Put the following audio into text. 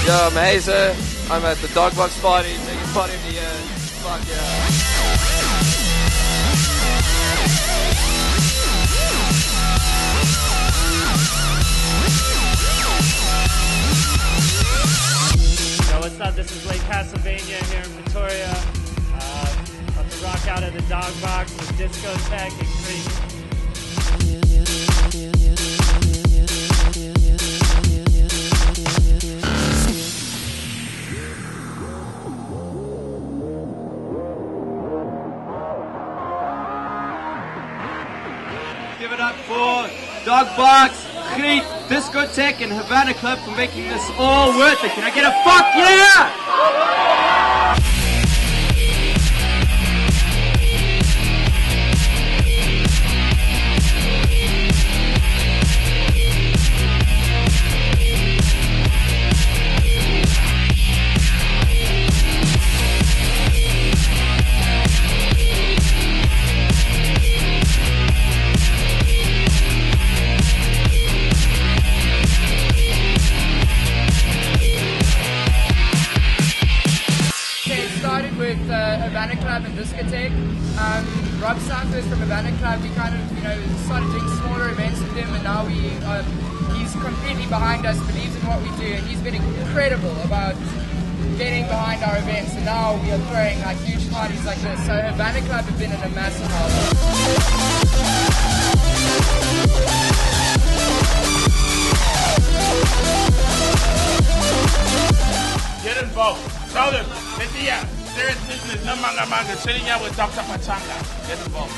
Yo, I'm Hazer. I'm at the Dogbox party, biggest party of the year. Fuck yeah. Yo, what's up? This is Vania here in Pretoria. About to rock out at the Dogbox with Discotheque and Griet. Give it up for Dogbox, Griet, Discotheque, and Havana Club for making this all worth it. Can I get a fuck yeah? With Havana Club and Discotheque. Rob Cyphers from Havana Club, we kind of, started doing smaller events with him, and now he's completely behind us, believes in what we do, and he's been incredible about getting behind our events, and now we are throwing like huge parties like this. So Havana Club has been a massive help. Get involved. Tell them. Let's see ya. Serious business. No manga. Sitting here with Dr. Pachanga. Get involved.